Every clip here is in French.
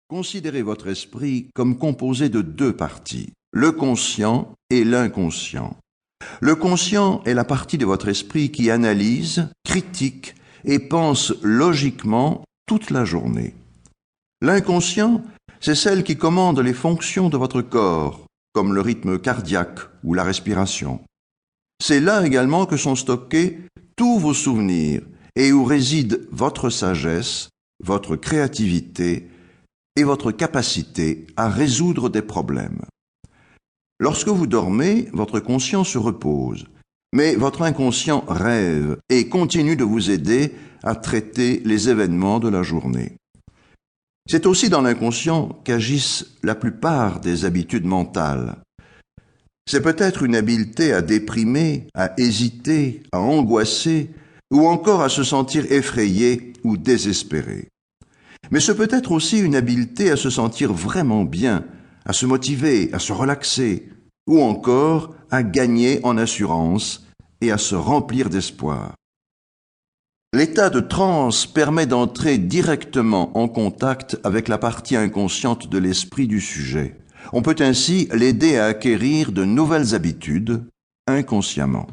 Considérez votre esprit comme composé de deux parties, le conscient et l'inconscient. Le conscient est la partie de votre esprit qui analyse, critique et pense logiquement toute la journée. L'inconscient, c'est celle qui commande les fonctions de votre corps, comme le rythme cardiaque ou la respiration. C'est là également que sont stockés tous vos souvenirs et où réside votre sagesse, votre créativité et votre capacité à résoudre des problèmes. Lorsque vous dormez, votre conscient se repose, mais votre inconscient rêve et continue de vous aider à traiter les événements de la journée. C'est aussi dans l'inconscient qu'agissent la plupart des habitudes mentales. C'est peut-être une habileté à déprimer, à hésiter, à angoisser, ou encore à se sentir effrayé ou désespéré. Mais c'est peut-être aussi une habileté à se sentir vraiment bien, à se motiver, à se relaxer, ou encore à gagner en assurance et à se remplir d'espoir. L'état de transe permet d'entrer directement en contact avec la partie inconsciente de l'esprit du sujet. On peut ainsi l'aider à acquérir de nouvelles habitudes inconsciemment.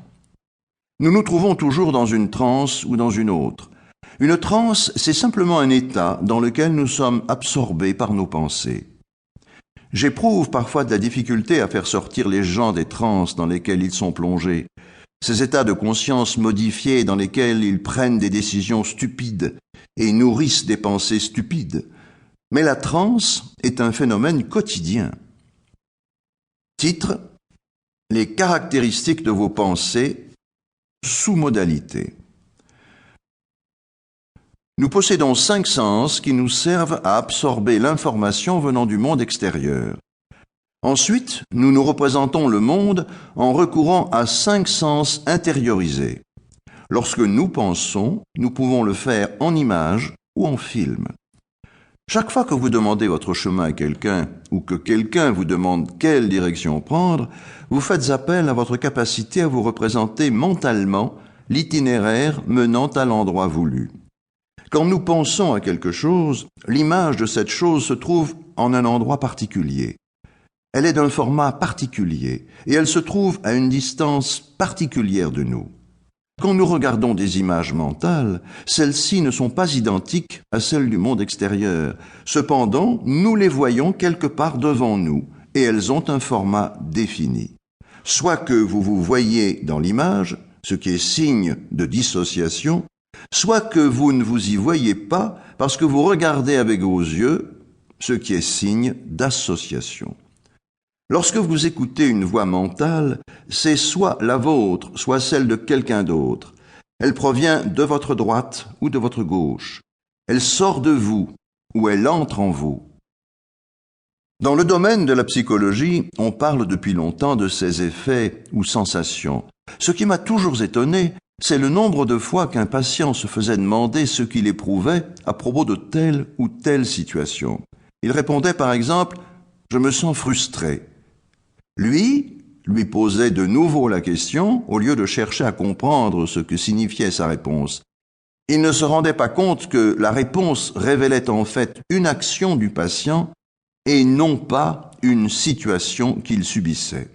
Nous nous trouvons toujours dans une transe ou dans une autre. Une transe, c'est simplement un état dans lequel nous sommes absorbés par nos pensées. J'éprouve parfois de la difficulté à faire sortir les gens des transes dans lesquelles ils sont plongés. Ces états de conscience modifiés dans lesquels ils prennent des décisions stupides et nourrissent des pensées stupides. Mais la transe est un phénomène quotidien. Titre: les caractéristiques de vos pensées sous modalité. Nous possédons 5 sens qui nous servent à absorber l'information venant du monde extérieur. Ensuite, nous nous représentons le monde en recourant à 5 sens intériorisés. Lorsque nous pensons, nous pouvons le faire en images ou en film. Chaque fois que vous demandez votre chemin à quelqu'un ou que quelqu'un vous demande quelle direction prendre, vous faites appel à votre capacité à vous représenter mentalement l'itinéraire menant à l'endroit voulu. Quand nous pensons à quelque chose, l'image de cette chose se trouve en un endroit particulier. Elle est d'un format particulier et elle se trouve à une distance particulière de nous. Quand nous regardons des images mentales, celles-ci ne sont pas identiques à celles du monde extérieur. Cependant, nous les voyons quelque part devant nous et elles ont un format défini. Soit que vous vous voyez dans l'image, ce qui est signe de dissociation, soit que vous ne vous y voyez pas parce que vous regardez avec vos yeux, ce qui est signe d'association. Lorsque vous écoutez une voix mentale, c'est soit la vôtre, soit celle de quelqu'un d'autre. Elle provient de votre droite ou de votre gauche. Elle sort de vous ou elle entre en vous. Dans le domaine de la psychologie, on parle depuis longtemps de ces effets ou sensations. Ce qui m'a toujours étonné, c'est le nombre de fois qu'un patient se faisait demander ce qu'il éprouvait à propos de telle ou telle situation. Il répondait par exemple « Je me sens frustré ». Lui posait de nouveau la question au lieu de chercher à comprendre ce que signifiait sa réponse. Il ne se rendait pas compte que la réponse révélait en fait une action du patient et non pas une situation qu'il subissait.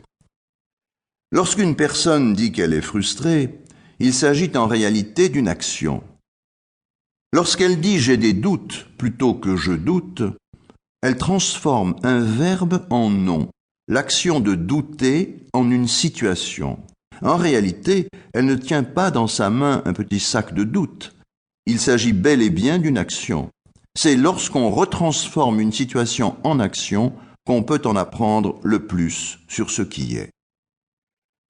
Lorsqu'une personne dit qu'elle est frustrée, il s'agit en réalité d'une action. Lorsqu'elle dit « j'ai des doutes » plutôt que « je doute », elle transforme un verbe en nom, l'action de douter en une situation. En réalité, elle ne tient pas dans sa main un petit sac de doute. Il s'agit bel et bien d'une action. C'est lorsqu'on retransforme une situation en action qu'on peut en apprendre le plus sur ce qui est.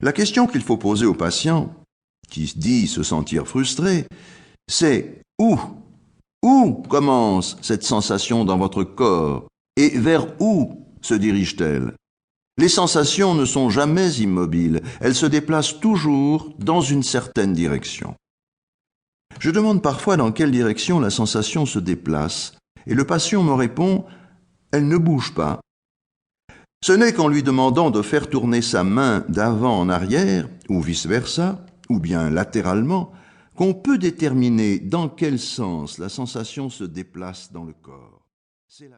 La question qu'il faut poser au patient, qui dit se sentir frustré, c'est où commence cette sensation dans votre corps et vers où se dirige-t-elle? Les sensations ne sont jamais immobiles, elles se déplacent toujours dans une certaine direction. Je demande parfois dans quelle direction la sensation se déplace, et le patient me répond « elle ne bouge pas ». Ce n'est qu'en lui demandant de faire tourner sa main d'avant en arrière, ou vice-versa, ou bien latéralement, qu'on peut déterminer dans quel sens la sensation se déplace dans le corps.